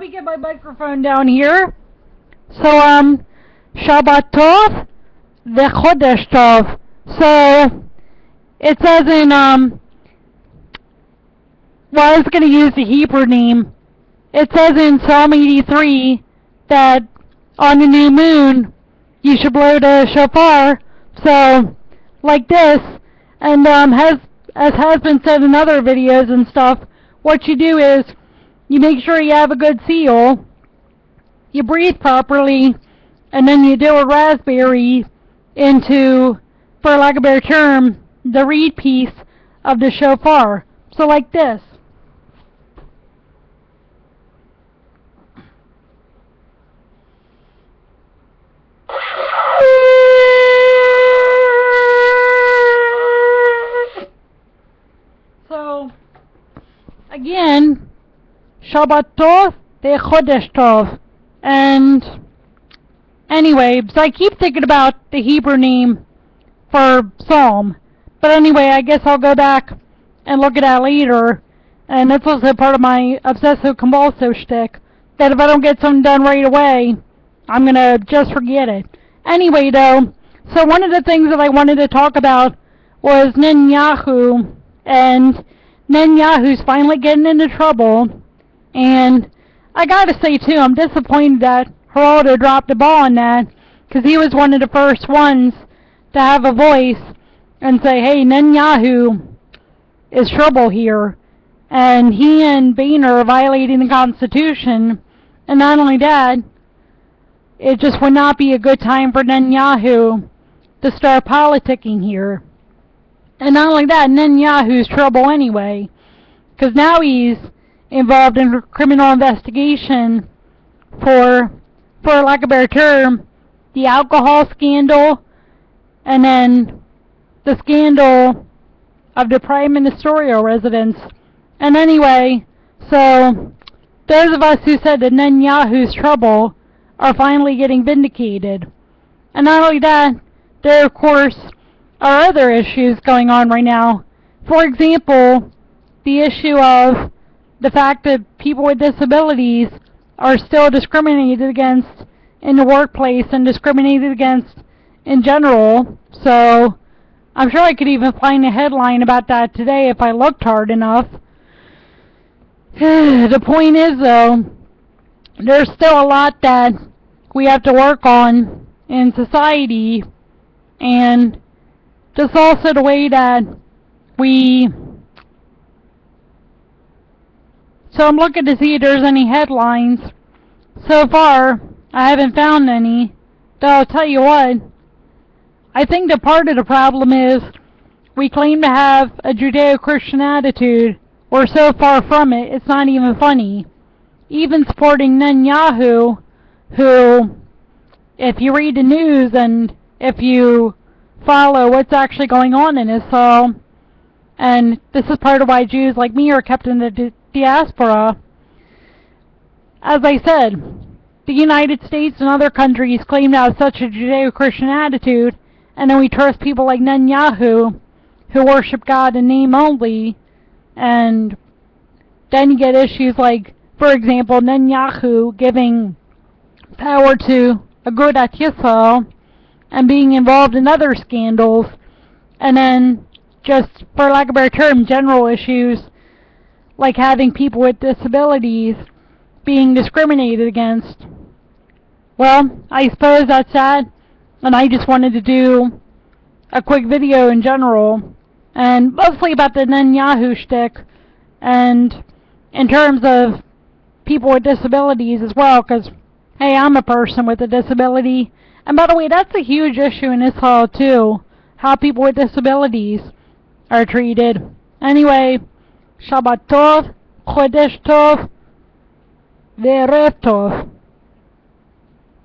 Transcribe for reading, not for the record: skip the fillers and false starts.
me get my microphone down here. So, Shabbat Tov, וחודש טוב. So, it says in, well, I was going to use the Hebrew name. It says in Psalm 83 that on the new moon, you should blow the shofar. So, like this, and as has been said in other videos and stuff, what you do is you make sure you have a good seal, you breathe properly, and then you do a raspberry into, for lack of a better term, the reed piece of the shofar. So like this. So, again, Shabbat Tov, וחודש Tov. And anyway, so I keep thinking about the Hebrew name for Psalm. But anyway, I guess I'll go back and look at that later. And that's also part of my obsessive-compulsive shtick, that if I don't get something done right away, I'm going to just forget it. Anyway, though, so one of the things that I wanted to talk about was Netanyahu. And Netanyahu's finally getting into trouble. And I gotta say, too, I'm disappointed that Geraldo dropped the ball on that, because he was one of the first ones to have a voice and say, hey, Netanyahu is trouble here. And he and Boehner are violating the Constitution. And not only that, it just would not be a good time for Netanyahu to start politicking here. And not only that, Netanyahu's trouble anyway, because now he's involved in a criminal investigation for lack of a better term, the alcohol scandal, and then the scandal of the prime ministerial residence. And anyway, so those of us who said that Netanyahu's trouble are finally getting vindicated. And not only that, there of course are other issues going on right now. For example, the issue of the fact that people with disabilities are still discriminated against in the workplace and discriminated against in general. So I'm sure I could even find a headline about that today if I looked hard enough. The point is, though, there's still a lot that we have to work on in society, and just also the way that we... So I'm looking to see if there's any headlines. So far, I haven't found any. Though I'll tell you what, I think that part of the problem is we claim to have a Judeo-Christian attitude. We're so far from it, it's not even funny. Even supporting Netanyahu, who, if you read the news and if you follow what's actually going on in Israel, and this is part of why Jews like me are kept in the diaspora. As I said, the United States and other countries claim to have such a Judeo-Christian attitude, and then we trust people like Netanyahu, who worship God in name only, and then you get issues like, for example, Netanyahu giving power to Agudat Yisra'el and being involved in other scandals, and then just, for lack of a better term, general issues like having people with disabilities being discriminated against. Well, I suppose that's that, and I just wanted to do a quick video in general, and mostly about the Netanyahu shtick, and in terms of people with disabilities as well, because, hey, I'm a person with a disability, and by the way, that's a huge issue in Israel too, how people with disabilities are treated. Anyway, Shabbat Tov, Chodesh Tov, וטוב.